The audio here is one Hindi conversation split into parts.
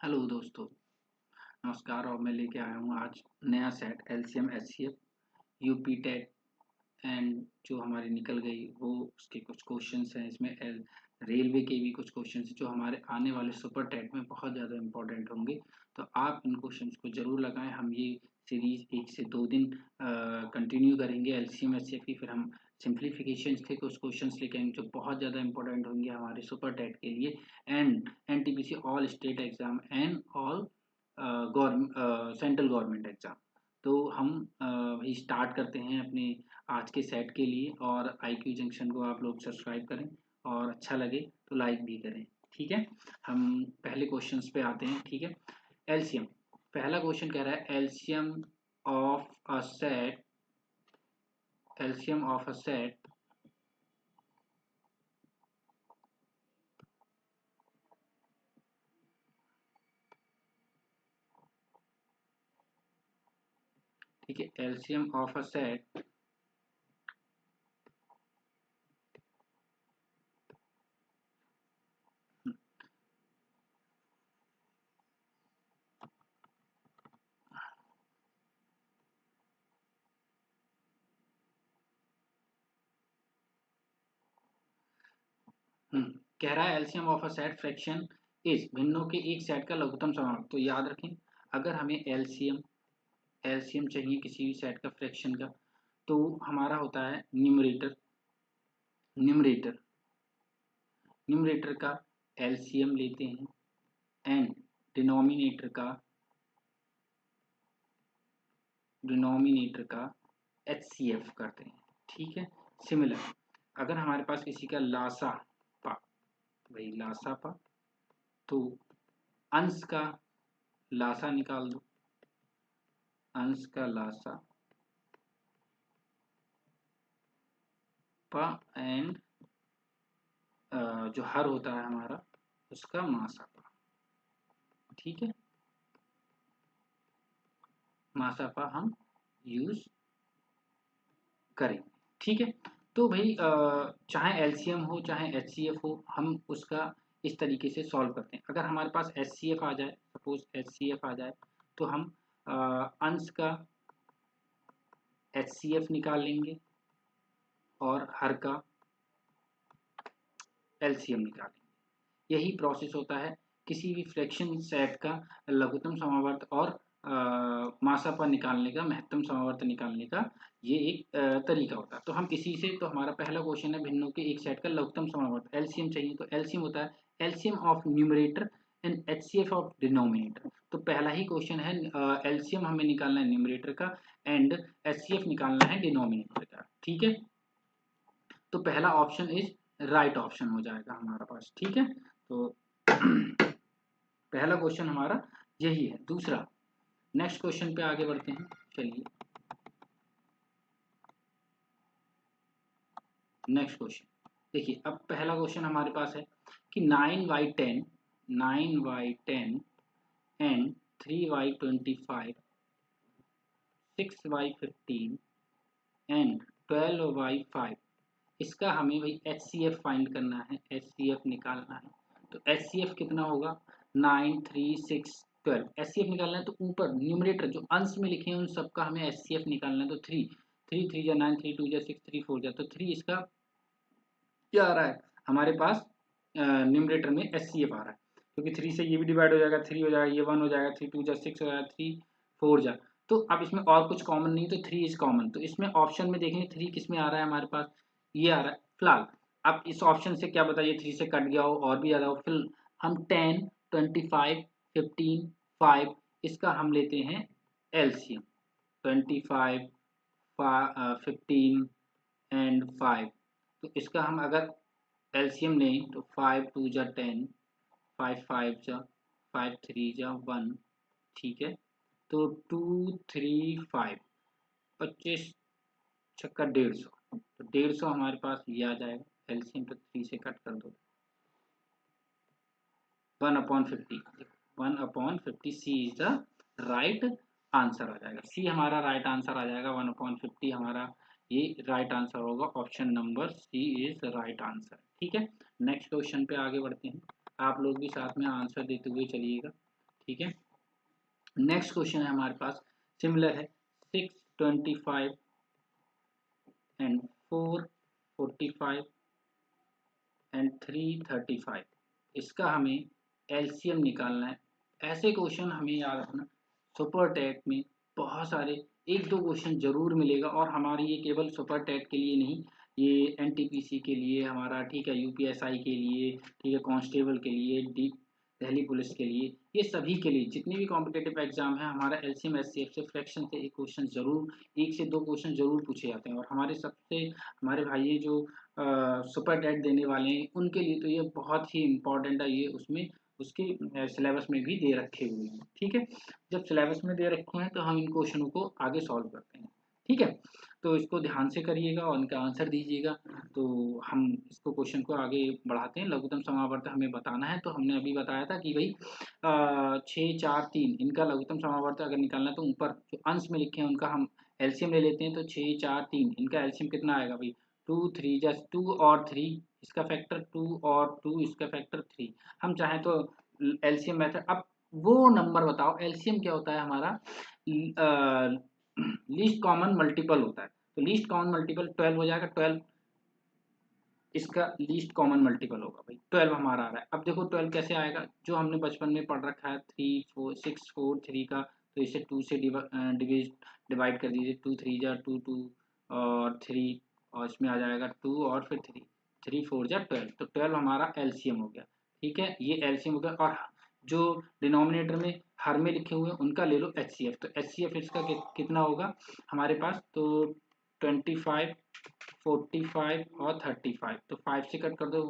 हेलो दोस्तों, नमस्कार। और मैं लेके आया हूँ आज नया set LCM HCF UP TET and जो हमारी निकल गई वो उसके कुछ क्वेश्चंस हैं। इसमें रेलवे के भी कुछ क्वेश्चंस हैं जो हमारे आने वाले सुपर टेट में बहुत ज़्यादा इंपॉर्टेंट होंगे। तो आप इन क्वेश्चंस को ज़रूर लगाएं। हम ये सीरीज 1 से 2 दिन कंटिन्यू करेंगे एलसीएम एचसीएफ की। फिर हम सिंप्लीफिकेशन के कुछ क्वेश्चंस लेके आएंगे जो बहुत ज़्यादा इंपॉर्टेंट होंगे हमारे सुपर टेट के लिए and NTPC all state exam and all central government exam. तो हम वही स्टार्ट करते हैं अपने आज के सेट के लिए। और आईक्यू जंक्शन को आप लोग सब्सक्राइब करें और अच्छा लगे तो लाइक भी करें। ठीक है, हम पहले क्वेश्चंस पे आते हैं। ठीक है, एलसीएम। पहला क्वेश्चन कह रहा है LCM of a set, LCM of a set ठीक है, एलसीएम ऑफ अ सेट कह रहा है LCM of a set fraction is भिन्नों के एक सेट का लघुत्तम समांग। तो याद रखें, अगर हमें एलसीएम एलसीएम चाहिए किसी भी सेट का फ्रैक्शन का, तो हमारा होता है न्यूमरेटर न्यूमरेटर न्यूमरेटर का एलसीएम लेते हैं एंड डिनोमिनेटर का एचसीएफ करते हैं। ठीक है, सिमिलर अगर हमारे पास किसी का लासा पा, भाई लासा पा, तो अंश का लासा निकाल दो, अंश का लासा पा एंड जो हर होता है हमारा उसका मासा पा। ठीक है, मासा पा हम यूज करेंगे। ठीक है, तो भाई चाहे एलसीएम हो चाहे एचसीएफ हो, हम उसका इस तरीके से सॉल्व करते हैं। अगर हमारे पास एचसीएफ आ जाए, सपोज एचसीएफ आ जाए, तो हम अंश का एचसीएफ निकाल लेंगे और हर का एलसीएम निकाल लेंगे। यही प्रोसेस होता है किसी भी फ्रैक्शन सेट का लघुत्तम समावर्त और मासापा निकालने का, महत्तम समावर्त निकालने का ये एक तरीका होता है। तो हम किसी से, तो हमारा पहला क्वेश्चन है भिन्नों के एक सेट का लघुत्तम समावर्त एलसीएम चाहिए। तो एलसीएम होता है LCM of numerator and HCF of denominator. तो पहला ही क्वेश्चन है एलसीएम हमें निकालना है न्यूमरेटर का एंड एचसीएफ निकालना है डिनोमिनेटर का। ठीक है, तो पहला ऑप्शन इज राइट ऑप्शन हो जाएगा हमारा पास। ठीक है, तो पहला क्वेश्चन हमारा यही है। दूसरा, नेक्स्ट क्वेश्चन पे आगे बढ़ते हैं। चलिए नेक्स्ट क्वेश्चन देखिए। अब पहला क्वेश्चन हमारे पास है कि 9y10 9y10 and 3y25 6y15 and 12y5, इसका हमें भाई एचसीएफ फाइंड करना है, एचसीएफ निकालना है। तो एचसीएफ कितना होगा? 9 3 6 12 एचसीएफ निकालना है। तो ऊपर न्यूमरेटर जो अंश में लिखे हैं उन सबका हमें एचसीएफ निकालना है। तो 3 3 3 जा 9, 3 2 जा 6, 3 4 जा, तो 3 इसका क्या आ रहा है हमारे पास? न्यूमरेटर में एचसीएफ आ रहा है, क्योंकि 3 से ये भी डिवाइड हो जाएगा, 3 हो जाएगा, ये 1 हो जाएगा, 3 2 जा 6 हो जाएगा, 3 4 जा। तो अब इसमें और कुछ कॉमन नहीं, तो 3 इज कॉमन। तो इसमें ऑप्शन में देखेंगे 3 किस में आ रहा है हमारे पास, ये आ रहा है फिलहाल। अब इस ऑप्शन से क्या बताइए 3 से कट गया हो और भी ज़्यादा हो, फिर हम 10 25 15 5 इसका हम लेते हैं एलसीएम। 25 15 एंड 5, तो इसका हम अगर एलसीएम लें तो 5 2 जा 10, 5 5 जा 5 3 जा 1। ठीक है, तो 2 3 5 25 छक्का 150, तो 150 हमारे पास ये आ जाएगा। एलसीएम तो 3 से कट कर दो, 1/50, 1/50 सी इज द राइट आंसर आ जाएगा। सी हमारा राइट आंसर आ जाएगा, 1/50 हमारा ये राइट आंसर होगा। Option number C is right answer. ठीक है, नेक्स्ट क्वेश्चन पे आगे बढ़ते हैं। आप लोग भी साथ में आंसर देते हुए चलिएगा। ठीक है। नेक्स्ट क्वेश्चन है हमारे पास सिमिलर है, 625 एंड 445 एंड 335, इसका हमें एलसीएम निकालना है। ऐसे क्वेश्चन हमें याद रखना, सुपर टेट में बहुत सारे एक दो क्वेश्चन जरूर मिलेगा, और हमारी ये केवल सुपर टेट के लिए नहीं, ये एनटीपीसी के लिए हमारा, ठीक है, यूपीएसआई के लिए, ठीक है, कांस्टेबल के लिए, दिल्ली पुलिस के लिए, ये सभी के लिए जितने भी कॉम्पिटेटिव एग्जाम है, हमारा एलसीएम एचसीएफ से फ्रैक्शन से एक क्वेश्चन जरूर, एक से दो क्वेश्चन जरूर पूछे जाते हैं। और हमारे भाई जो सुपर टेट देने वाले हैं, उनके लिए तो ये बहुत ही इम्पोर्टेंट है, ये उसमें उसके सिलेबस में भी दे रखे हुए हैं। ठीक है, जब सिलेबस में दे रखे हैं तो हम इन क्वेश्चनों को आगे सॉल्व करते हैं। ठीक है, तो इसको ध्यान से करिएगा और इनका आंसर दीजिएगा। तो हम इसको क्वेश्चन को आगे बढ़ाते हैं। लघुत्तम समावर्त हमें बताना है, तो हमने अभी बताया था कि भाई 6 4 3 इनका लघुत्तम समावर्त अगर निकालना है तो ऊपर जो अंश में लिखे हैं उनका हम एलसीएम ले लेते हैं। तो 6 4 3 इनका एलसीएम कितना आएगा भाई, 2 3 जस्ट 2 और 3 इसका फैक्टर 2 और 2 इसका फैक्टर 3। हम चाहें तो एलसीएम मेथड, अब वो नंबर बताओ, एलसीएम क्या होता है हमारा, लीस्ट कॉमन मल्टीपल होता है। तो लीस्ट कॉमन मल्टीपल 12 हो जाएगा, 12 इसका लीस्ट कॉमन मल्टीपल होगा भाई, 12 हमारा आ रहा है। अब देखो 12 कैसे आएगा, जो हमने बचपन में पढ़ रखा है 3 4 6 4 3 का, तो इसे 2 से डिवाइड कर दीजिए, 2 3 जा 2 2 और 3, और इसमें आ जाएगा 2 और फिर 3, 3 4 जा 12, तो 12 हमारा एलसीएम हो गया। ठीक है, ये एलसीएम हो गया। और जो डिनोमिनेटर में हर में लिखे हुए हैं उनका ले लो एचसीएफ, तो एचसीएफ इसका कितना होगा हमारे पास, तो 25 45 और 35, तो 5 से कट कर दो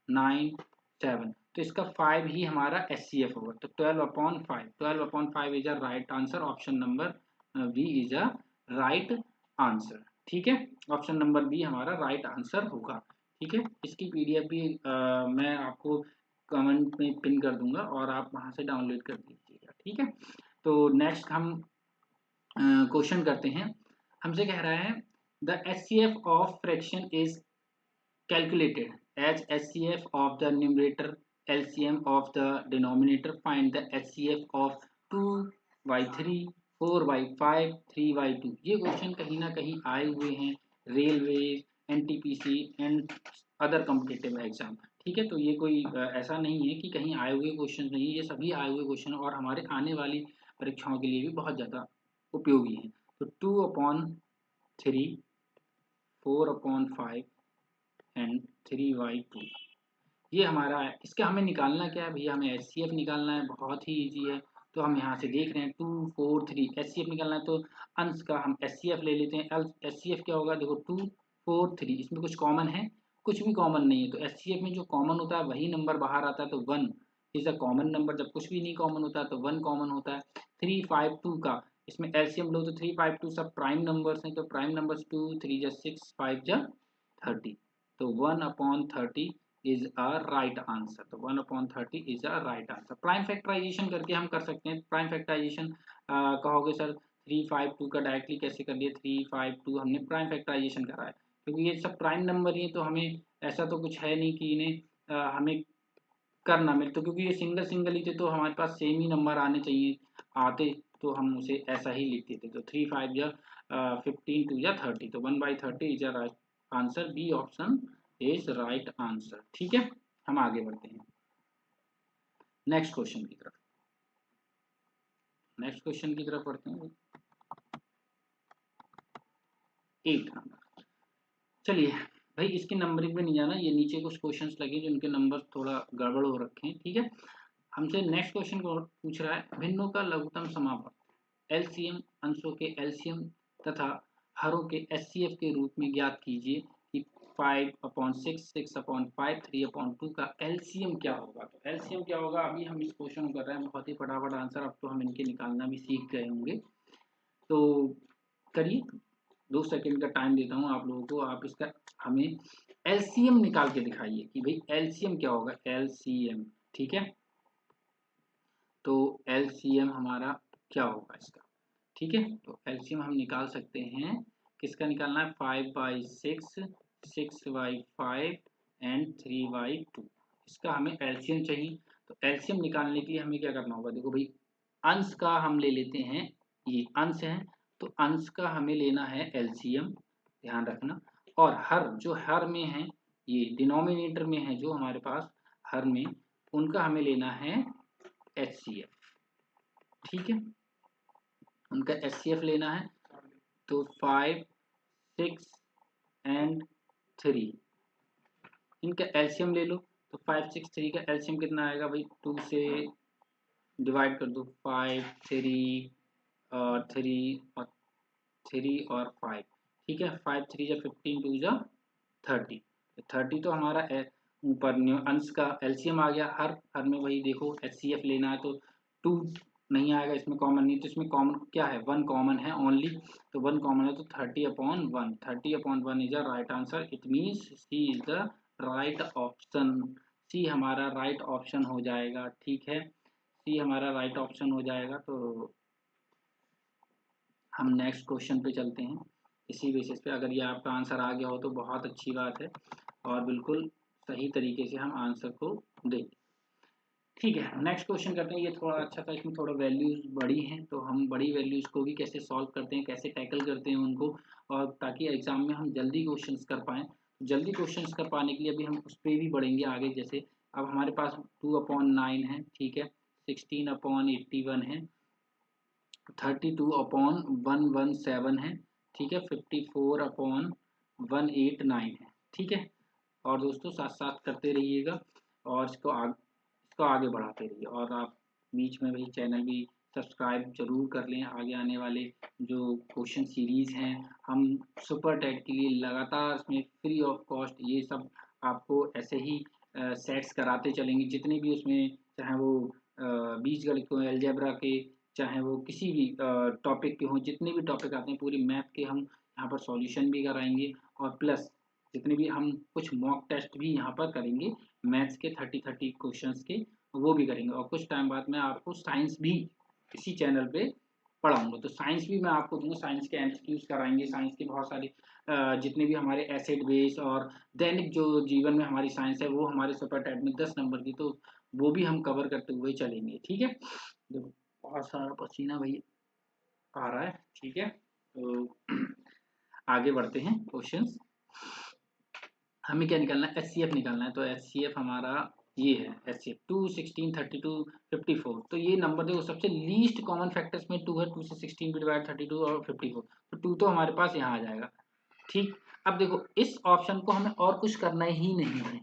9 7, तो इसका 5 ही हमारा एचसीएफ होगा। तो 12/5, 12/5 is a right answer, option number B is a right answer. ठीक है, ऑप्शन नंबर बी हमारा राइट आंसर होगा। ठीक है, इसकी पीडीएफ भी मैं आपको कमेंट में पिन कर दूंगा और आप वहां से डाउनलोड कर दीजिएगा। ठीक है, तो नेक्स्ट हम क्वेश्चन करते हैं। हमसे कह रहा है the HCF of fraction is calculated as HCF of the numerator, LCM of the denominator. Find the HCF of 2/3, 4/5, 3/2। ये क्वेश्चन कहीं ना कहीं आए हुए हैं railway, NTPC and other competitive exam. ठीक है, तो ये कोई ऐसा नहीं है कि कहीं आए हुए क्वेश्चन नहीं, ये सभी आए हुए क्वेश्चन और हमारे आने वाली परीक्षाओं के लिए भी बहुत ज़्यादा उपयोगी हैं। तो 2/3, 4/5 एंड 3/2 ये हमारा है। इसका हमें निकालना क्या है भैया, हमें एचसीएफ निकालना है, बहुत ही इजी है। तो हम यहाँ से देख रहे हैं 2 4 3 एचसीएफ निकालना है, तो अंश का हम एचसीएफ ले लेते हैं। एचसीएफ क्या होगा, देखो 2 4 3 इसमें कुछ कॉमन है, कुछ भी कॉमन नहीं है, तो एचसीएफ में जो कॉमन होता है वही नंबर बाहर आता है, तो 1 इज अ कॉमन नंबर। जब कुछ भी नहीं कॉमन होता है तो 1 कॉमन होता है। 3/2 का इसमें एलसीएम लो तो 3/2 सब प्राइम नंबर्स हैं, तो प्राइम नंबर्स 2 3 जा 6 5 जा 30, तो 1/30 इज अ राइट आंसर। तो 1/30 is a right answer. Prime factorisation करके हम कर सकते हैं। प्राइम फैक्टराइजेशन कहोगे सर 3/2 का डायरेक्टली कैसे कर दिया, 3/2 हमने प्राइम फैक्टराइजेशन करा है, क्योंकि ये सब प्राइम नंबर ही है, तो हमें ऐसा तो कुछ है नहीं कि इन्हें हमें करना मिले, तो क्योंकि ये सिंगल सिंगल ही थे तो हमारे पास सेम ही नंबर आने चाहिए, आते तो हम उसे ऐसा ही लिखते थे। तो 3 5 या 15 2 या 30, तो 1/30 is a right answer, B option is right answer. ठीक है, हम आगे बढ़ते हैं नेक्स्ट क्वेश्चन की तरफ। नेक्स्ट क्वेश्चन की तरफ बढ़ते हैं, 8 नंबर। चलिए भाई, इसकी नंबरिंग में नहीं जाना, ये नीचे कुछ क्वेश्चंस लगे जिनके नंबर थोड़ा गड़बड़ हो रखे हैं। ठीक है, हमसे नेक्स्ट क्वेश्चन को पूछ रहा है भिन्नों का लघुत्तम समावर्त एलसीएम, अंशों के एलसीएम तथा हरों के एचसीएफ के रूप में ज्ञात कीजिए कि 5/6, 6/5, 3/2 का एलसीएम क्या होगा। तो एलसीएम क्या होगा, अभी हम इस क्वेश्चन को कर रहे हैं, बहुत ही फटाफट आंसर, अब तो हम इनके निकालना भी सीख गए होंगे। तो करिए, 2 सेकंड का टाइम देता हूँ आप लोगों को, आप इसका हमें एलसीएम निकाल के दिखाइए कि भाई एलसीएम क्या होगा, एलसीएम। ठीक है, तो एलसीएम हमारा क्या होगा इसका। ठीक है, तो एलसीएम हम निकाल सकते हैं, किसका निकालना है, 5/6, 6/5 एंड 3/2, इसका हमें एलसीएम चाहिए। तो एलसीएम निकालने के लिए हमें क्या करना होगा, देखो भाई अंश का हम ले लेते हैं, ये अंश है तो अंश का हमें लेना है एलसीएम, ध्यान रखना। और हर जो हर में है, ये डिनोमिनेटर में है जो हमारे पास हर में, उनका हमें लेना है एचसीएफ, ठीक है, उनका एचसीएफ लेना है। तो 5, 6 एंड 3, इनका एलसीएम ले लो। तो 5, 6, 3 का एलसीएम कितना आएगा भाई, 2 से डिवाइड कर दो, 5, 3 और 3 और 5, ठीक है, 5 3 जा 15, 2 जा 30, 30 तो हमारा ऊपर अंश का एलसीएम आ गया। हर में वही देखो एचसीएफ लेना है तो 2 नहीं आएगा, इसमें कॉमन नहीं, तो इसमें कॉमन क्या है, 1 कॉमन है ओनली, तो 1 कॉमन है तो 30/1, 30/1 is the right answer. It means c is the right option, c हमारा राइट ऑप्शन हो जाएगा, ठीक है, सी हमारा राइट ऑप्शन हो जाएगा। तो हम नेक्स्ट क्वेश्चन पे चलते हैं। इसी बेसिस पे अगर ये आपका आंसर आ गया हो तो बहुत अच्छी बात है, और बिल्कुल सही तरीके से हम आंसर को दें, ठीक है। नेक्स्ट क्वेश्चन करते हैं, ये थोड़ा अच्छा था, इसमें थोड़ा वैल्यूज बड़ी हैं, तो हम बड़ी वैल्यूज को भी कैसे सॉल्व करते हैं, कैसे टैकल करते हैं उनको, और ताकि एग्जाम में हम जल्दी क्वेश्चंस कर पाएँ। जल्दी क्वेश्चंस कर पाने के लिए अभी हम उस पर भी बढ़ेंगे आगे। जैसे अब हमारे पास 2/9 है, ठीक है, 16/81 है, 32/117 है, ठीक है, 54/189 है, ठीक है। और दोस्तों साथ साथ करते रहिएगा और इसको आगे बढ़ाते रहिए, और आप बीच में भी चैनल भी सब्सक्राइब जरूर कर लें। आगे आने वाले जो क्वेश्चन सीरीज हैं, हम सुपर टेट के लिए लगातार इसमें फ्री ऑफ कॉस्ट ये सब आपको ऐसे ही सेट्स कराते चलेंगे, जितने भी उसमें, चाहे वो बीजगणित को, अलजेब्रा के, चाहे वो किसी भी टॉपिक के हों, जितने भी टॉपिक आते हैं पूरी मैथ के हम यहाँ पर सॉल्यूशन भी कराएंगे, और प्लस जितने भी हम कुछ मॉक टेस्ट भी यहाँ पर करेंगे मैथ्स के 30 क्वेश्चंस के, वो भी करेंगे। और कुछ टाइम बाद मैं आपको साइंस भी इसी चैनल पे पढ़ाऊंगा, तो साइंस भी मैं आपको दूंगा, साइंस के एमसीक्यूज कराएंगे, साइंस के बहुत सारे जितने भी हमारे एसिड बेस और दैनिक जो जीवन में हमारी साइंस है वो हमारे सुपर टेट में 10 नंबर की, तो वो भी हम कवर करते हुए चलेंगे, ठीक है। देखो बहुत सारा पसीना भाई आ रहा है, ठीक है, तो आगे बढ़ते हैं क्वेश्चंस। हमें क्या निकालना है, एचसीएफ निकालना है। तो एचसीएफ हमारा ये है, एचसीएफ 2, 16, 32, 54। तो ये नंबर देखो सबसे लीस्ट कॉमन फैक्टर्स में 2 है, 2 से 16 भी डिवाइड 32 और 54, तो 2 तो हमारे पास यहाँ आ जाएगा, ठीक। अब देखो इस ऑप्शन को हमें और कुछ करना ही नहीं है,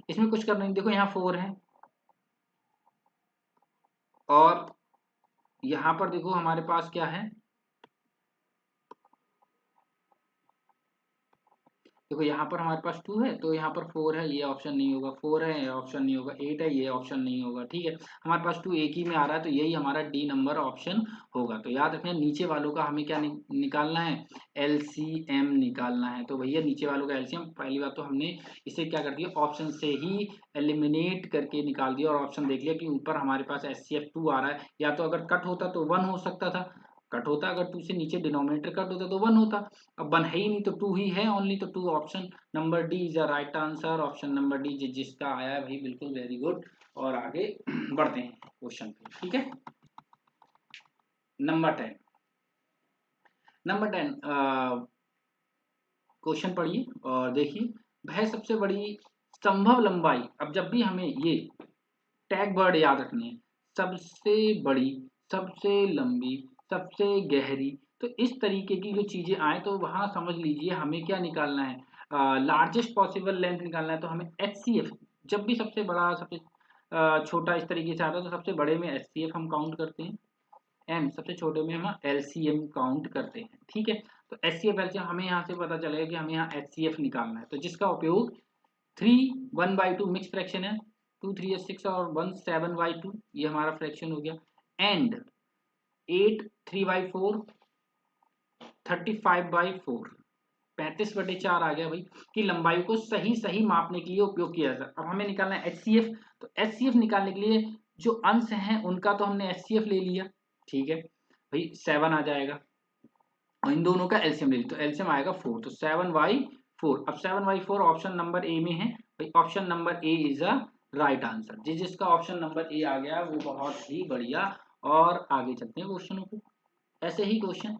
इसमें कुछ करना नहीं, देखो यहाँ 4 है, और यहाँ पर देखो हमारे पास क्या है, देखो यहाँ पर हमारे पास 2 है तो यहाँ पर 4 है, ये ऑप्शन नहीं होगा, 4 है ये ऑप्शन नहीं होगा, 8 है ये ऑप्शन नहीं होगा, ठीक है। हमारे पास 2 एक ही में आ रहा है, तो यही हमारा डी नंबर ऑप्शन होगा। तो याद रखना नीचे वालों का हमें क्या निकालना है, एलसीएम निकालना है। तो भैया नीचे वालों का एलसीएम, पहली बात तो हमने इसे क्या कर दिया, ऑप्शन से ही एलिमिनेट करके निकाल दिया, और ऑप्शन देख लिया कि ऊपर हमारे पास HCF2 आ रहा है, या तो अगर कट होता तो 1 हो सकता था, कट होता अगर 2 से नीचे डिनोमिनेटर कट होता तो 1 होता, अब 1 है ही नहीं तो 2 ही है ओनली, तो 2 option number D is the right answer, option number D जिसका आया है भाई, बिल्कुल वेरी गुड। और आगे बढ़ते हैं क्वेश्चन पे, ठीक है। नंबर 10, नंबर 10 क्वेश्चन पढ़िए और देखिए, वह सबसे बड़ी संभव लंबाई, अब जब भी हमें ये टैग वर्ड याद रखने हैं, सबसे बड़ी, सबसे लंबी, सबसे गहरी, तो इस तरीके की जो चीजें आए तो वहां समझ लीजिए हमें क्या निकालना है, लार्जेस्ट पॉसिबल लेंथ निकालना है। तो हमें HCF, जब भी सबसे बड़ा सबसे छोटा इस तरीके से आता है तो सबसे बड़े में HCF हम काउंट करते हैं, एंड सबसे छोटे में हम LCM काउंट करते हैं, ठीक है। तो HCF LCM हमें यहाँ से पता चलेगा कि हमें यहाँ HCF निकालना है, तो जिसका उपयोग 3 1/2 मिक्स फ्रैक्शन है, 2 3 6 और 1 7/2, ये हमारा फ्रैक्शन हो गया, एंड 8 3/4 35/4, 35/4 आ गया भाई, कि लंबाई को सही सही मापने के लिए उपयोग किया जाता है। अब हमें निकालना है HCF, तो HCF निकालने के लिए जो अंश हैं उनका तो हमने HCF ले लिया, ठीक है भाई, 7 आ जाएगा, और इन दोनों का एलसीएम ले लिया, तो एलसीएम आएगा 4, तो 7/4। अब 7/4 ऑप्शन नंबर ए में है भाई, option number a is the right answer. जिसका ऑप्शन नंबर ए आ गया वो बहुत ही बढ़िया। और आगे चलते हैं क्वेश्चनों को। ऐसे ही क्वेश्चन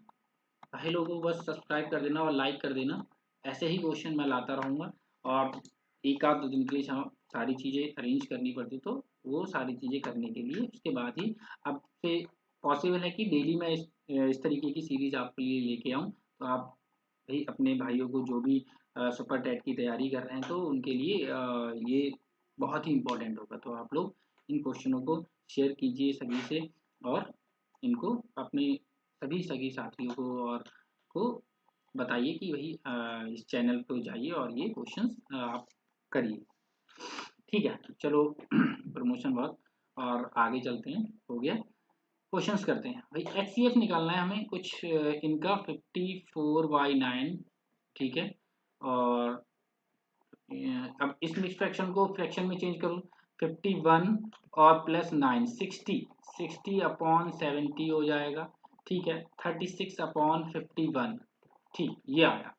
भाई लोगों को बस सब्सक्राइब कर देना और लाइक कर देना। ऐसे ही क्वेश्चन मैं लाता रहूँगा। और एक आध दो दिन के लिए सारी चीज़ें अरेंज करनी पड़ती तो वो सारी चीज़ें करने के लिए उसके बाद ही अब से पॉसिबल है कि डेली मैं इस तरीके की सीरीज आपके लिए लेके आऊँ। तो आप भाई अपने भाइयों को जो भी सुपर टेट की तैयारी कर रहे हैं तो उनके लिए ये बहुत ही इम्पोर्टेंट होगा। तो आप लोग इन क्वेश्चनों को शेयर कीजिए सभी से और इनको अपने सभी सगी साथियों को और को बताइए कि वही इस चैनल पे जाइए और ये क्वेश्चंस आप करिए। ठीक है चलो प्रमोशन बहुत और आगे चलते हैं। हो गया क्वेश्चंस करते हैं भाई। एचसीएफ निकालना है हमें कुछ इनका 54/9। ठीक है और अब इस मिक्स फ्रैक्शन को फ्रैक्शन में चेंज करूँ 51 और प्लस 9 60 अपॉन 70 हो जाएगा। ठीक है 36/51। ठीक ये आया।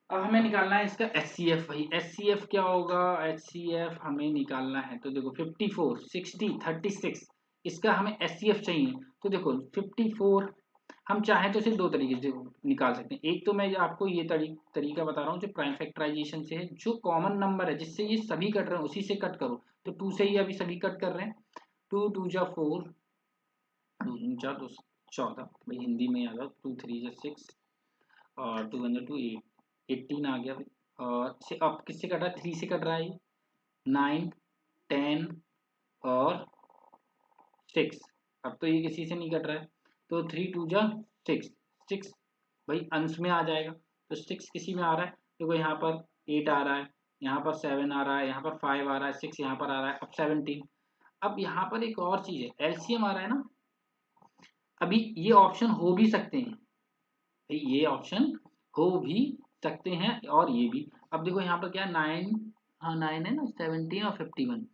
अब हमें निकालना है इसका एचसीएफ। भाई एचसीएफ क्या होगा? एचसीएफ हमें निकालना है तो देखो 54 60 36 इसका हमें एचसीएफ चाहिए। तो देखो 54 हम चाहें तो सिर्फ दो तरीके से निकाल सकते हैं। एक तो मैं आपको ये तरीका बता रहा हूँ जो प्राइम फैक्टराइजेशन से है। जो कॉमन नंबर है जिससे ये सभी कट रहे हैं उसी से कट करो। तो 2 से ही अभी सभी कट कर रहे हैं। 2 2 जा 4 2 जा 2 14। भाई हिंदी में याद 2 3 जा 6 और 2 1 जा 2 8 18 आ गया भाई। और से अब किससे कट रहा है? 3 से कट रहा है। 9 10 और 6। अब तो ये किसी से नहीं कट रहा है। तो 3 2 जा 6 6 भाई अंश में आ जाएगा। तो 6 किसी में आ रहा है देखो यहाँ पर 8 आ रहा है, यहाँ पर 7 आ रहा है, यहाँ पर 5 आ रहा है, 6 यहाँ पर आ रहा है। अब 17। अब यहाँ पर एक और चीज है एलसीएम आ रहा है ना। अभी ये ऑप्शन हो भी सकते हैं भाई, ये ऑप्शन हो भी सकते हैं और ये भी। अब देखो यहाँ पर क्या 9, हाँ 9 है ना 17 और 51।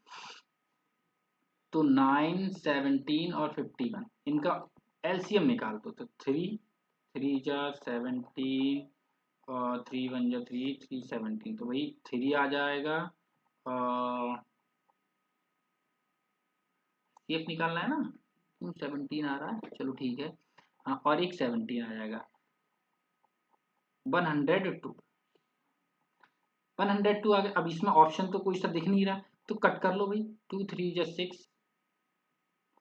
तो 9 17 और 51 इनका एलसीएम निकाल दो। तो 3 3 जा 17 और 3 1 जा 3 3 17। तो भाई 3 आ जाएगा। सीएफ निकालना है ना। क्यों 17 आ रहा है? चलो ठीक है। हाँ और एक 17 आ जाएगा। 102 102 आ गया। अब इसमें ऑप्शन तो कोई सा दिख नहीं रहा तो कट कर लो भाई। 2 3 जा 6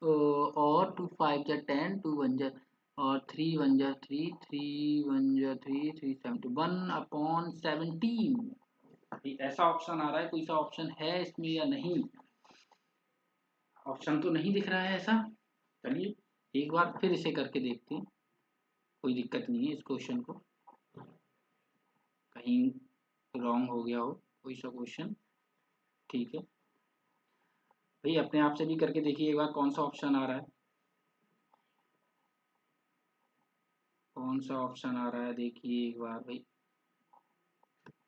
और 2 5 जा 10 2 1 जा और 3 1 जा 3 3 1 जा 3 3 71 अपॉन 17। ऐसा ऑप्शन आ रहा है, कोई सा ऑप्शन है इसमें या नहीं? ऑप्शन तो नहीं दिख रहा है ऐसा। चलिए एक बार फिर इसे करके देखते हैं। कोई दिक्कत नहीं है इस क्वेश्चन को, कहीं रॉन्ग हो गया हो कोई सा क्वेश्चन। ठीक है भाई अपने आप से भी करके देखिए एक बार कौन सा ऑप्शन आ रहा है। कौन सा ऑप्शन आ रहा है देखिए एक बार भाई।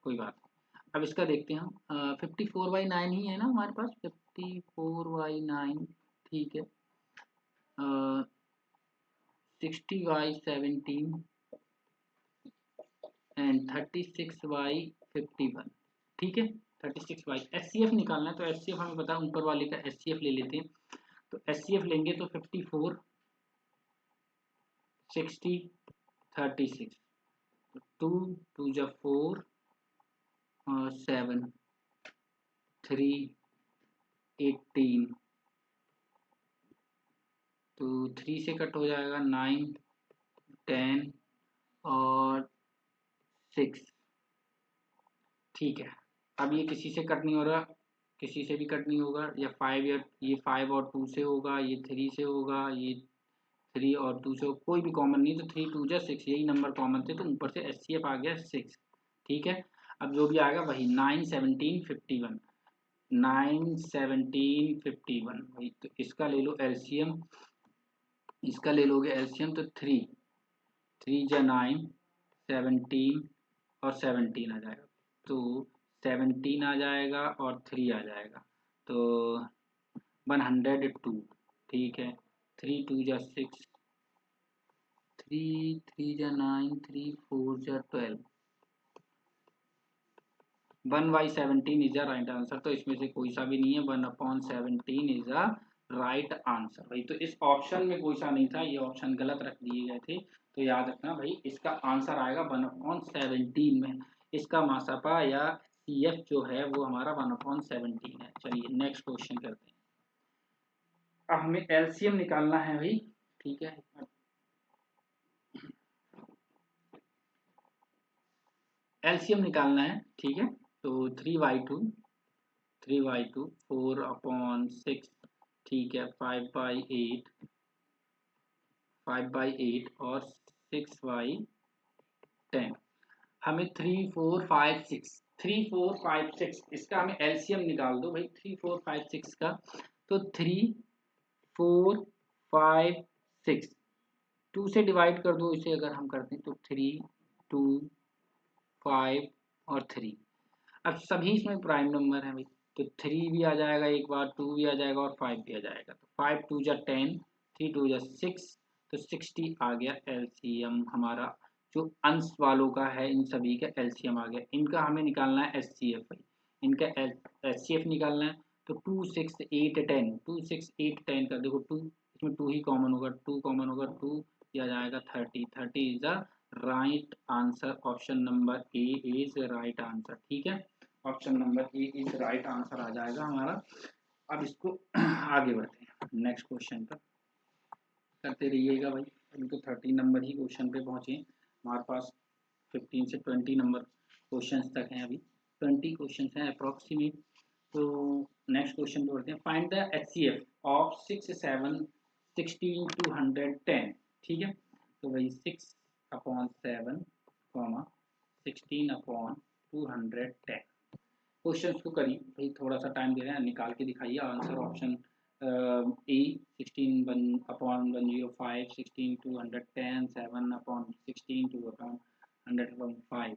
कोई बात नहीं। अब इसका देखते हैं हम। 54/9 ही है ना हमारे पास 54/9। ठीक है 60/17 एंड 36/51। ठीक है 36 एचसीएफ निकालना है। तो एचसीएफ हमें पता है ऊपर वाले का एचसीएफ ले लेते हैं। तो एचसीएफ लेंगे तो 54 60 36। 2 2 जा 4 और 7 3 18। तो 3 से कट हो जाएगा 9 10 और 6। ठीक है अब ये किसी से कट नहीं हो रहा, किसी से भी कट नहीं होगा। या 5 या ये 5 और 2 से होगा, ये 3 से होगा, ये 3 और 2 से कोई भी कॉमन नहीं। तो 3 2 जा 6 यही नंबर कॉमन थे तो ऊपर से एचसीएफ आ गया 6। ठीक है अब जो भी आएगा वही 9 17 51। 9 17 51 वही। तो इसका ले लो एलसीएम, इसका ले लोगे एलसीएम तो 3 3 जा 9 17 और 17 आ जाएगा। तो 17 आ जाएगा और 3 आ जाएगा। तो 102। ठीक है 3 2 जा 6 3 3 जा 9 3 4 जा 12 1/17 इज अ राइट आंसर, तो इसमें से कोई सा भी नहीं है। 1/17 इज अ राइट आंसर भाई। तो इस ऑप्शन में कोई सा नहीं था, ये ऑप्शन गलत रख दिए गए थे। तो याद रखना भाई, इसका आंसर आएगा 1/17 में। इसका मासापा या CF जो है वो हमारा 1/17 है। चलिए नेक्स्ट क्वेश्चन करते हैं। अब हमें LCM निकालना है भाई, ठीक है। LCM निकालना है, ठीक है। तो 3/2 4/6, ठीक है। 5/8 और 6/10। हमें 3 4 5 6 इसका हमें LCM निकाल दो भाई। 3 4 5 6 का, तो 3 4 5 6 2 से डिवाइड कर दो इसे। अगर हम करते हैं तो 3 2 5 और 3। अब सभी इसमें प्राइम नंबर है भाई, तो 3 भी आ जाएगा एक बार, 2 भी आ जाएगा और 5 भी आ जाएगा। तो 5 2 जा 10, 3 2 जा 6, तो 60 आ गया LCM हमारा। जो अंश वालों का है इन सभी का LCM आ गया। इनका हमें निकालना है HCF भाई। इनका HCF निकालना है। तो 2 6 8 10, 2 6 8 10 का देखो 2, इसमें 2 ही कॉमन होगा, 2 कॉमन होगा, 2 किया जाएगा 30 is the right answer. Option number a is right answer, ठीक है। Option number a is right answer आ जाएगा हमारा। अब इसको आगे बढ़ते हैं नेक्स्ट क्वेश्चन पर, करते रहिएगा भाई। अभी तो 30 नंबर ही क्वेश्चन पे पहुंचे, हमारे पास 15 से 20 नंबर क्वेश्चन तक हैं। अभी 20 क्वेश्चन हैं अप्रोक्सीमेट। तो नेक्स्ट क्वेश्चन पे बढ़ते हैं। फाइंड द HCF ऑफ 6 7 16 210, ठीक है। तो भाई 6/7 16/210 क्वेश्चन को करिए भाई। थोड़ा सा टाइम दे रहे हैं, निकाल के दिखाइए आंसर। Option A 16/105, 16 210, 7/16 2/105।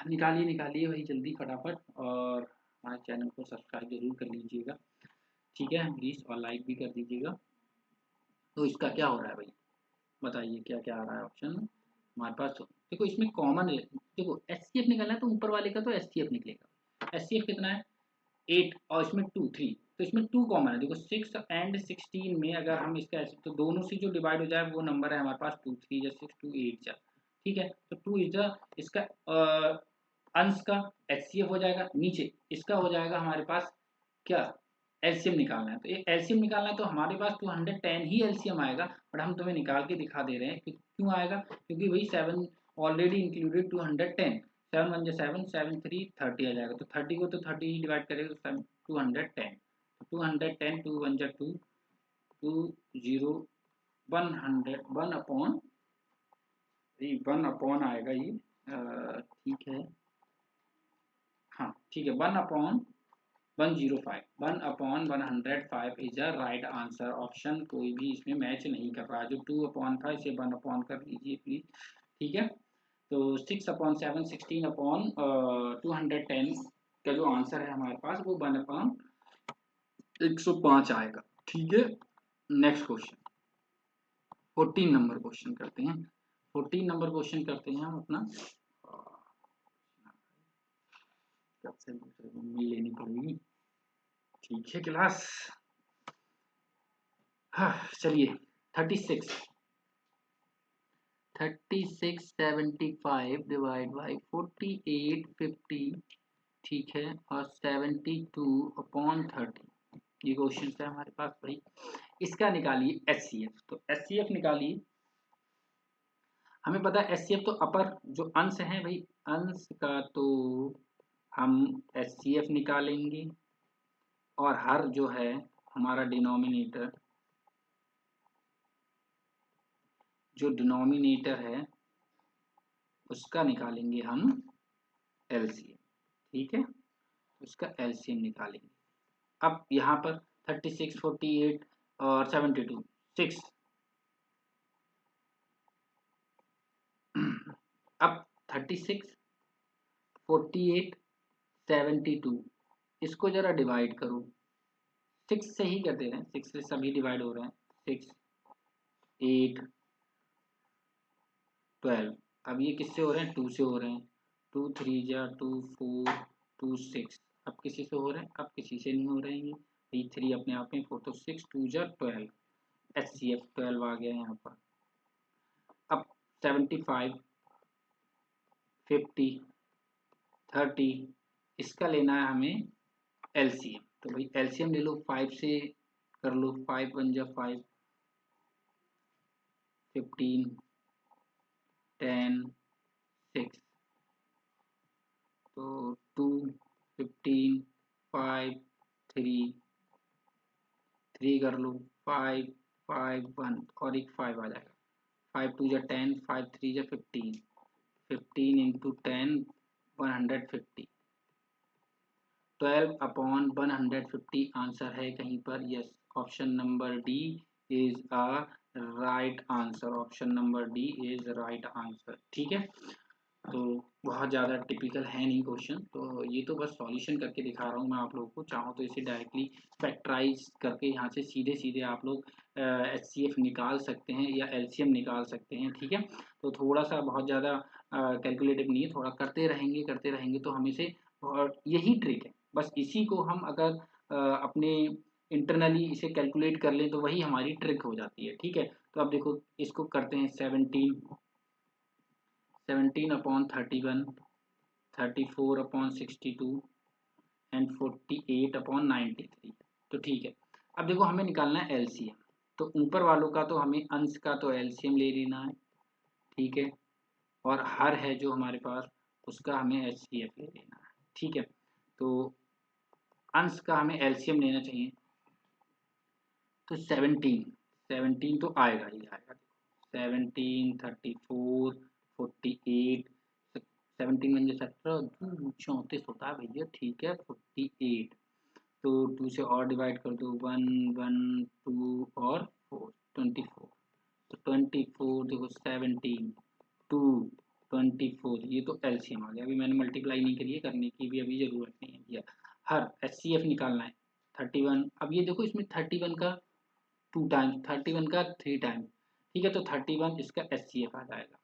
निकालिए निकालिए भाई जल्दी फटाफट, और हमारे चैनल को सब्सक्राइब जरूर कर लीजिएगा, ठीक है प्लीज़, और लाइक भी कर दीजिएगा। तो इसका क्या हो रहा है भाई, बताइए क्या क्या आ रहा है ऑप्शन हमारे पास। देखो इसमें कॉमन है, देखो HCF निकलना है तो ऊपर वाले का तो HCF निकलेगा। HCF कितना है 8, और इसमें 2 3, तो इसमें 2 कॉमन है। देखो 6 एंड 16 में अगर हम इसका तो दोनों से जो डिवाइड हो जाए वो नंबर है हमारे पास 2 3 जा 6 2 8 जा, ठीक है। तो 2 इज द इसका अंश का HCF हो जाएगा। नीचे इसका हो जाएगा हमारे पास क्या, LCM निकालना है। तो ये LCM निकालना है, तो हमारे पास 210 ही LCM आएगा। बट हम तुम्हें निकाल के दिखा दे रहे हैं कि क्यों आएगा, क्योंकि भाई 7 ऑलरेडी इंक्लूडेड 210, 7 1 जा 7 7 3 30 आ जाएगा। तो 30 को तो 30 ही डिवाइड करेगा, तो 210, 210 2 1 जा 2 2 0 100 1 अपॉन आएगा ये, ठीक है। हाँ ठीक है, 1/105, 1/105 is a right answer. Option कोई भी इसमें मैच नहीं कर रहा। जो 2/5 था इसे 1 कर लीजिए प्लीज, ठीक है। तो 6/7 16/210 का जो आंसर है हमारे पास वो 1/105 आएगा, ठीक है। नेक्स्ट क्वेश्चन 14 नंबर क्वेश्चन करते हैं। 14 नंबर क्वेश्चन करते हैं हम अपना, कब से दूसरे रूम में लेनी पड़ेगी, ठीक है क्लास। हाँ चलिए 36 75 डिवाइड बाई 48 50, ठीक है, और 72/30 ये क्वेश्चन है हमारे पास भाई। इसका निकालिए HCF। तो HCF निकालिए। हमें पता है HCF तो अपर जो अंश है भाई, अंश का तो हम HCF निकालेंगे, और हर जो है हमारा डिनोमिनेटर, जो डिनोमिनेटर है उसका निकालेंगे हम LCM, ठीक है। उसका LCM निकालेंगे। अब यहाँ पर 36 48 और 72 6, अब 36 48 72 इसको जरा डिवाइड करो। 6 से ही कर दे रहे हैं, 6 से सभी डिवाइड हो रहे हैं। 6 8 12, अब ये किससे हो रहे हैं, 2 से हो रहे हैं। 2 3 जा 2 4 2 6। अब किसी से हो रहे हैं? अब किसी से नहीं हो रहे हैं ये 3 अपने आप में 4 तो 6 2 जा 12। HCF 12 आ गया यहाँ पर। अब 75 50 30 इसका लेना है हमें LCM। तो भाई LCM ले लो 5 से कर लो, 5 1 जा 5 15 10 6 तो 2 15 5 3 कर लो 5 5 1 और एक 5 आ जाएगा। 5 2 जा 10 5 3 जा 15 15 इंटू 10 150 12 अपॉन 150 आंसर है कहीं पर। Yes, option number D is a right answer. Option number D is right answer. ठीक है, तो बहुत ज़्यादा टिपिकल है नहीं क्वेश्चन, तो ये तो बस सॉल्यूशन करके दिखा रहा हूँ मैं आप लोगों को। चाहो तो इसे डायरेक्टली फैक्टराइज करके यहाँ से सीधे सीधे आप लोग HCF निकाल सकते हैं या LCM निकाल सकते हैं। ठीक है, तो थोड़ा सा बहुत ज़्यादा कैलकुलेटिव नहीं है, थोड़ा करते रहेंगे तो हमें से, और यही ट्रिक है। बस इसी को हम अगर अपने इंटरनली इसे कैलकुलेट कर लें तो वही हमारी ट्रिक हो जाती है। ठीक है, तो अब देखो इसको करते हैं 17 अपॉन 31 34 अपॉन 62 एंड 48 अपॉन 93। तो ठीक है, अब देखो हमें निकालना है LCM। तो ऊपर वालों का तो हमें अंश का तो LCM ले लेना है। ठीक है, और हर है जो हमारे पास उसका हमें HCF ले लेना है। ठीक है, तो अंश का हमें LCM लेना चाहिए। तो 17 तो आएगा ही आएगा। 17 34 48 17 बन 17 34 होता है भैया। ठीक है, 48 तो 2 से और डिवाइड कर दो 1 1 2 और 4 24। तो 24 देखो 17 2 24 ये तो LCM आ गया। अभी मैंने मल्टीप्लाई नहीं करी है, करने की भी अभी जरूरत नहीं है भैया। हर HCF निकालना है 31। अब ये देखो इसमें 31 का 2 टाइम्स 31 का 3 टाइम्स। ठीक है, तो 31 इसका HCF आ जाएगा।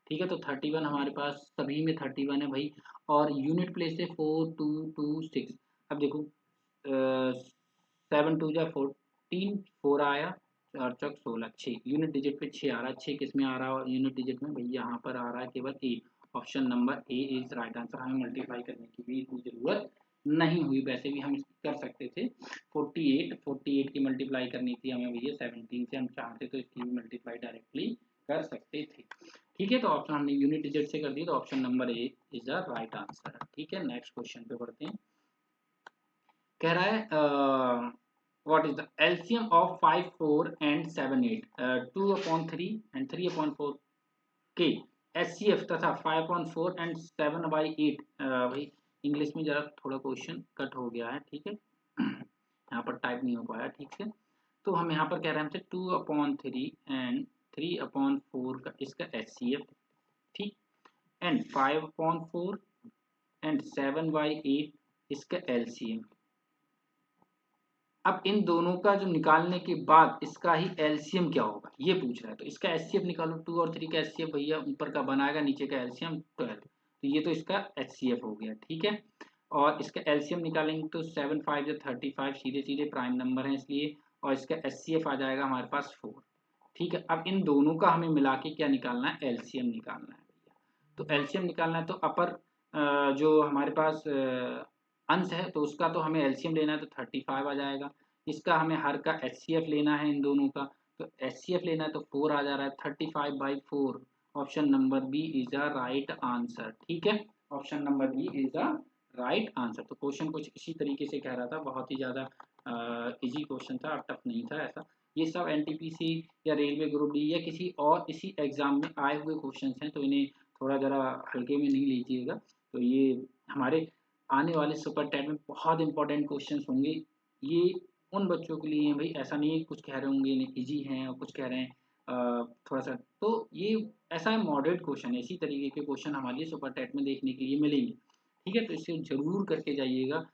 ठीक है, तो 31 हमारे पास सभी में 31 है भाई, और यूनिट प्लेस से 4 2 2 6। अब देखो 7 2 जा 14 4 आया, 4 चौक 16 6 यूनिट डिजिट पे 6 आ रहा है। 6 किस में आ रहा है यूनिट डिजिट में? भाई यहाँ पर आ रहा है केवल a. Option number a is right answer. हमें मल्टीप्लाई करने की भी इतनी जरूरत नहीं हुई, वैसे भी हम कर सकते थे। 48 की मल्टीप्लाई करनी थी हमें भैया 17 से, हम चाहते तो इसकी भी मल्टीप्लाई डायरेक्टली कर सकते थे। ठीक है, तो ऑप्शन हमने यूनिट डिजिट से कर दी, तो option number a is the right answer. ठीक है, नेक्स्ट क्वेश्चन पे बढ़ते हैं। कह रहा है what is the LCM of 5 4 and 7 8 2 upon 3 and 3 upon 4 के HCF तथा 5 अपॉन 4 एंड 7 बाई 8। भाई इंग्लिश में जरा थोड़ा क्वेश्चन कट हो गया है। ठीक है, यहाँ पर टाइप नहीं हो पाया ठीक से। तो हम यहाँ पर कह रहे हैं हमसे 2 अपॉन 3 एंड 3 अपॉन 4 का इसका HCF। ठीक, एंड 5 अपॉन 4 एंड 7 बाई 8 इसका LCM। अब इन दोनों का जो निकालने के बाद इसका ही LCM क्या होगा ये पूछ रहा है। तो इसका HCF निकालो। 2 और 3 का HCF भैया ऊपर का बनाएगा, नीचे का LCM 12। तो ये तो इसका HCF हो गया। ठीक है, और इसका LCM निकालेंगे तो 7 5 या 35 सीधे सीधे प्राइम नंबर है इसलिए, और इसका HCF आ जाएगा हमारे पास 4। ठीक है, अब इन दोनों का हमें मिला के क्या निकालना है? LCM निकालना है भैया। तो LCM निकालना है तो अपर जो हमारे पास अंश है तो उसका तो हमें LCM लेना है, तो 35 आ जाएगा। इसका हमें हर का HCF लेना है इन दोनों का, तो HCF लेना है तो 4 आ जा रहा है। 35/4 option number B is the right answer. ठीक है, option number B is the right answer. तो क्वेश्चन कुछ इसी तरीके से कह रहा था, बहुत ही ज़्यादा इजी क्वेश्चन था, टफ नहीं था ऐसा। ये सब NTPC या रेलवे ग्रुप डी या किसी और इसी एग्जाम में आए हुए क्वेश्चन हैं, तो इन्हें थोड़ा ज़रा हल्के में नहीं लीजिएगा। तो ये हमारे आने वाले सुपर टेट में बहुत इंपॉर्टेंट क्वेश्चंस होंगे। ये उन बच्चों के लिए है भाई, ऐसा नहीं है कुछ कह रहे होंगे इजी हैं और कुछ कह रहे हैं थोड़ा सा। तो ये ऐसा है मॉडरेट क्वेश्चन है, इसी तरीके के क्वेश्चन हमारे लिए सुपर टेट में देखने के लिए मिलेंगे। ठीक है, तो इसे जरूर करके जाइएगा।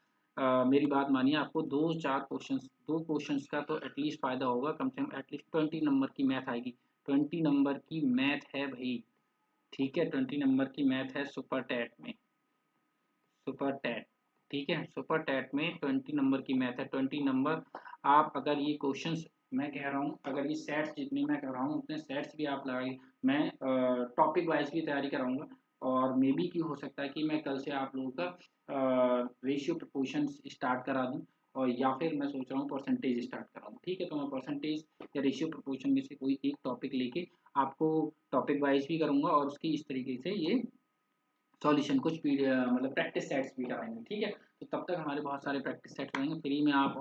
मेरी बात मानिए, आपको 2 क्वेश्चंस का तो एटलीस्ट फायदा होगा। कम से कम एटलीस्ट 20 नंबर की मैथ आएगी। 20 नंबर की मैथ है भाई। ठीक है, 20 नंबर की मैथ है सुपर टेट में। सुपर टैट, ठीक है। सुपर टैट में 20 नंबर की मैथ है, 20 नंबर। आप अगर ये क्वेश्चंस मैं कह रहा हूँ, अगर ये सेट्स जितने मैं कर रहा हूँ उतने सेट्स भी आप लगाइए। मैं टॉपिक वाइज भी तैयारी कराऊंगा, और मे बी की हो सकता है कि मैं कल से आप लोगों का रेशियो प्रपोर्शन स्टार्ट करा दूँ, और या फिर मैं सोच रहा हूँ परसेंटेज स्टार्ट कराऊँ, ठीक है। तो मैं परसेंटेज या रेशियो प्रपोर्शन में से कोई एक टॉपिक लेके आपको टॉपिक वाइज भी करूँगा, और उसकी इस तरीके से ये सॉल्यूशन कुछ मतलब प्रैक्टिस सेट्स भी कराएंगे, ठीक है। तो तब तक हमारे बहुत सारे प्रैक्टिस सेट्स रहेंगे फ्री में। आप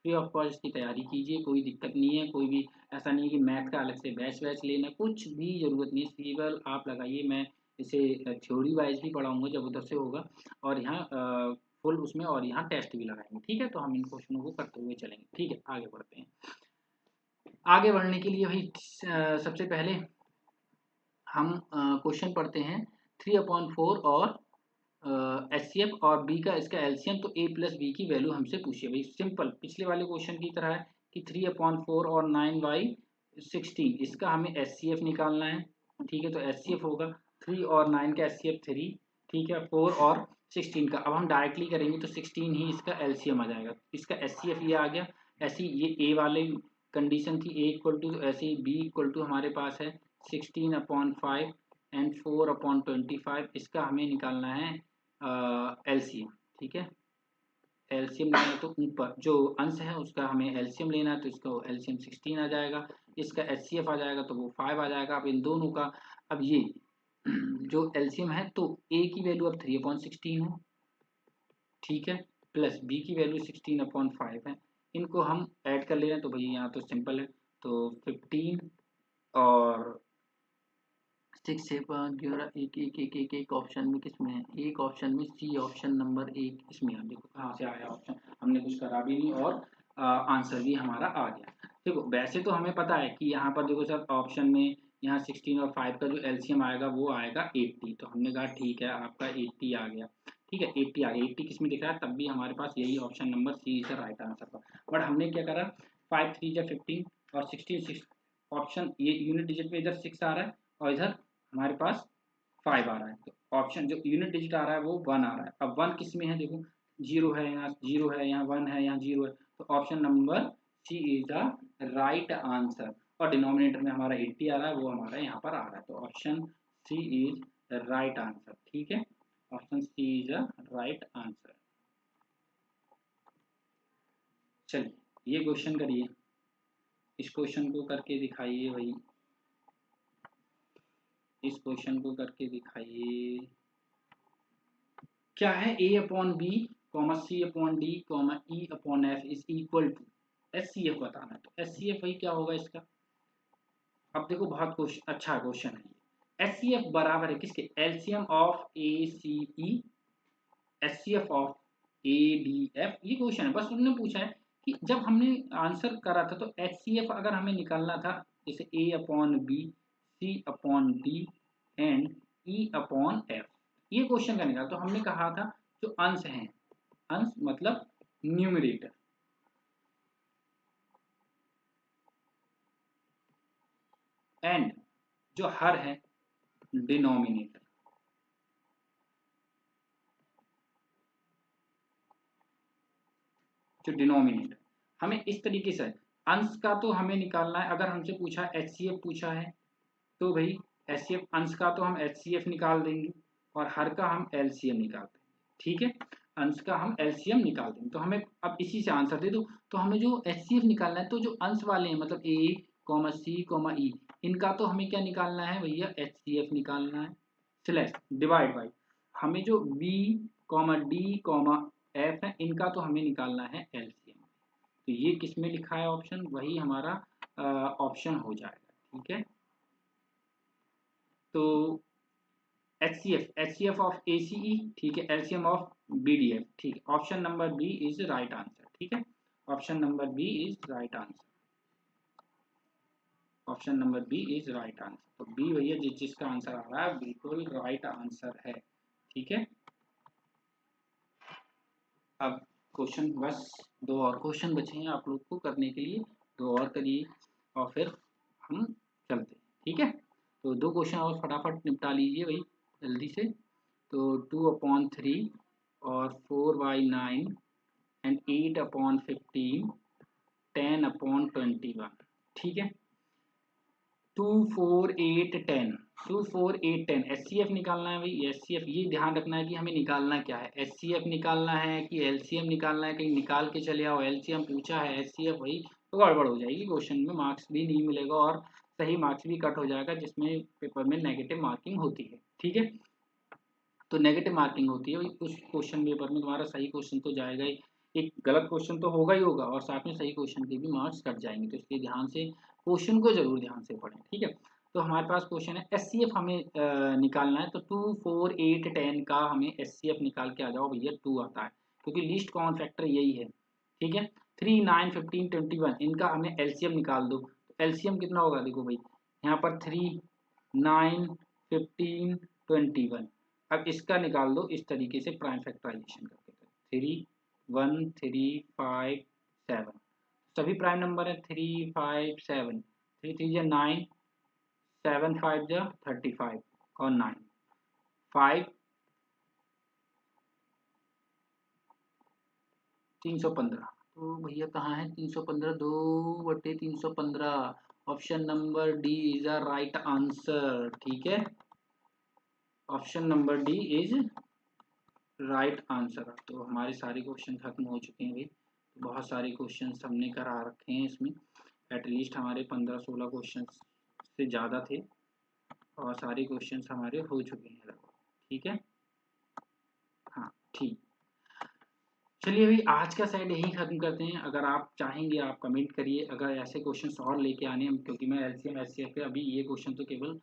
फ्री ऑफ कॉस्ट इसकी तैयारी कीजिए, कोई दिक्कत नहीं है। कोई भी ऐसा नहीं है कि मैथ का अलग से बैच वैच लेना, कुछ भी ज़रूरत नहीं है। केवल आप लगाइए, मैं इसे थ्योरी वाइज भी पढ़ाऊँगा जब उधर से होगा, और यहाँ फुल उसमें, और यहाँ टेस्ट भी लगाएंगे, ठीक है। तो हम इन क्वेश्चनों को करते हुए चलेंगे, ठीक है। आगे बढ़ते हैं। आगे बढ़ने के लिए भाई सबसे पहले हम क्वेश्चन पढ़ते हैं 3/4 और HCF और B का इसका एलसीएम। तो A प्लस बी की वैल्यू हमसे पूछिए भाई। सिंपल पिछले वाले क्वेश्चन की तरह है कि 3/4 और 9/16 इसका हमें HCF निकालना है, ठीक है। तो HCF होगा 3 और 9 का HCF 3, ठीक है। 4 और 16 का अब हम डायरेक्टली करेंगे तो 16 ही इसका एलसीएम आ जाएगा। इसका HCF ये आ गया। ऐसी ये A वाले कंडीशन थी, A इक्वल टू, ऐसे ही B इक्वल टू हमारे पास है 16/5 एंड 4/25। इसका हमें निकालना है एलसीएम, ठीक है। एलसीएम लेना है तो ऊपर जो अंश है उसका हमें एलसीएम लेना है, तो इसका एलसीएम 16 आ जाएगा। इसका एचसीएफ आ जाएगा तो वो 5 आ जाएगा। अब इन दोनों का, अब ये जो एलसीएम है तो ए की वैल्यू अब 3/16 है, ठीक है, प्लस बी की वैल्यू 16/5 है। इनको हम ऐड कर ले रहे हैं तो भैया यहाँ तो सिंपल है, तो 15 और 6 से 11, एक एक एक एक एक ऑप्शन में किसमें है, एक ऑप्शन में सी, ऑप्शन नंबर एक इसमें है। देखो कहाँ से आया ऑप्शन, हमने कुछ करा भी नहीं और आंसर भी हमारा आ गया। देखो वैसे तो हमें पता है कि यहाँ पर देखो सर ऑप्शन में यहाँ 16 और 5 का जो एलसीएम आएगा वो आएगा 80। तो हमने कहा ठीक है आपका 80 आ गया, ठीक है। 80 आ गया, 80 किस में दिख रहा है, तब भी हमारे पास यही option number C is the right answer था। बट हमने क्या करा, 5 3 जा 15 और 16 6, ऑप्शन ये यूनिट डिजिट में इधर 6 आ रहा है और इधर हमारे पास 5 आ रहा है। तो ऑप्शन जो यूनिट डिजिट आ रहा है वो 1 आ रहा है। अब 1 किस में है, देखो 0 है, यहाँ 0 है, यहाँ 1 है, यहाँ 0 है। तो option number C is the right answer. और डिनोमिनेटर में हमारा 80 आ रहा है, वो हमारा यहाँ पर आ रहा है। तो option C is the right answer, ठीक है। Option C is the right answer. चलिए ये क्वेश्चन करिए, इस क्वेश्चन को करके दिखाइए भाई, इस क्वेश्चन को करके दिखाइए। क्या है, A/B, C/D, E/F is equal to HCF बताना है। तो HCF भाई क्या होगा इसका, अब देखो बहुत क्वेश्चन, अच्छा क्वेश्चन है ये। HCF बराबर है किसके, LCM of ACE, HCF of ADF। ये क्वेश्चन है, बस उन्होंने पूछा है कि जब हमने आंसर करा था तो HCF अगर हमें निकालना था, जैसे A/B, C/D एंड E/F, ये क्वेश्चन का निकाला। तो हमने कहा था जो अंश हैं, अंश मतलब न्यूमरेटर, एंड जो हर है डिनोमिनेटर। जो डिनोमिनेटर हमें इस तरीके से, अंश का तो हमें निकालना है। अगर हमसे पूछा HCF पूछा है तो भाई HCF अंश का तो हम HCF निकाल देंगे और हर का हम LCM निकाल देंगे, ठीक है। अंश का हम LCM निकाल देंगे। तो हमें अब इसी से आंसर दे दो। तो हमें जो HCF निकालना है, तो जो अंश वाले हैं मतलब A, C, E, इनका तो हमें क्या निकालना है भैया, HCF निकालना है स्लैश डिवाइड बाई, हमें जो B, D, F है इनका तो हमें निकालना है LCM। तो ये किस में लिखा है ऑप्शन, वही हमारा ऑप्शन हो जाएगा, ठीक है। तो HCF ऑफ ACE, ठीक है, एलसीएम ऑफ BDF, ठीक है। Option number B is right answer, ठीक है। Option number B is right answer, option number B is right answer. तो बी भैया जिसका आंसर आ रहा है बिल्कुल राइट आंसर है, ठीक है। अब क्वेश्चन बस दो और क्वेश्चन बचे हैं आप लोग को करने के लिए, दो और करिए और फिर हम चलते हैं, ठीक है। तो दो क्वेश्चन और फटाफट निपटा लीजिए भाई जल्दी से। तो 2/3 और 4/9 एंड 8/15, 10/21। ठीक है, 2 4 8 10, 2 4 8 10 एचसीएफ निकालना है भाई। एचसीएफ ये ध्यान रखना है कि हमें निकालना क्या है, एचसीएफ निकालना है कि एलसीएम निकालना है। कहीं निकाल के चले आओ एलसीएम पूछा है एचसीएफ वही तो गड़बड़ हो जाएगी, क्वेश्चन में मार्क्स भी नहीं मिलेगा और सही मार्क्स भी कट हो जाएगा, जिसमें पेपर में नेगेटिव मार्किंग होती है। ठीक है, तो नेगेटिव मार्किंग होती है उस क्वेश्चन पेपर में, तुम्हारा सही क्वेश्चन तो जाएगा ही, एक गलत क्वेश्चन तो होगा ही होगा और साथ में सही क्वेश्चन के भी मार्क्स कट जाएंगे। तो इसलिए ध्यान से क्वेश्चन को जरूर ध्यान से पढ़ें। ठीक है, तो हमारे पास क्वेश्चन है एचसीएफ हमें निकालना है। तो 2 4 8 10 का हमें एचसीएफ निकाल के आ जाओ भैया, 2 आता है क्योंकि लीस्ट कॉमन फैक्टर यही है। ठीक है, 3 9 15 21 इनका हमें एलसीएम निकाल दो। तो एलसीएम कितना होगा देखो भाई, यहाँ पर 3 9 15 21। अब इसका निकाल दो इस तरीके से प्राइम फैक्टराइजेशन करके, 3 1 3 5 7 सभी प्राइम नंबर है, 3 5 7, 3 3 जा 9, 7 5 जा 35 और 9 5 315। तो भैया कहाँ है 315, 2/315, option number D is a right answer. ठीक है, option number D is right answer. तो हमारे सारे क्वेश्चन खत्म हो चुके हैं भाई, तो बहुत सारे क्वेश्चन हमने करा रखे हैं इसमें, एटलीस्ट हमारे 15-16 क्वेश्चन से ज़्यादा थे और सारे क्वेश्चन हमारे हो चुके हैं लगभग। ठीक है, हाँ ठीक, चलिए अभी आज का सेट यही खत्म करते हैं। अगर आप चाहेंगे आप कमेंट करिए, अगर ऐसे क्वेश्चंस और लेके आने हैं, क्योंकि मैं एलसीएम एचसीएफ पे अभी ये क्वेश्चन तो केवल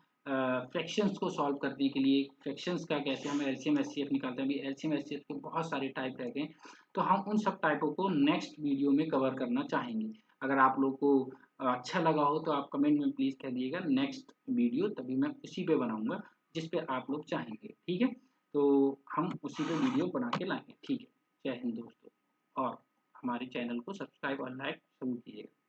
फ्रैक्शंस को सॉल्व करने के लिए, फ्रैक्शंस का कैसे हम एलसीएम एचसीएफ निकालते हैं, अभी एलसीएम एचसीएफ के बहुत सारे टाइप रह गए, तो हम उन सब टाइपों को नेक्स्ट वीडियो में कवर करना चाहेंगे। अगर आप लोग को अच्छा लगा हो तो आप कमेंट में प्लीज़ कह दिएगा नेक्स्ट वीडियो, तभी मैं उसी पे बनाऊंगा जिस पे आप लोग चाहेंगे। ठीक है, तो हम उसी पे वीडियो बना के लाएंगे। ठीक है, जय हिंद दोस्तों, और हमारे चैनल को सब्सक्राइब और लाइक जरूर कीजिएगा।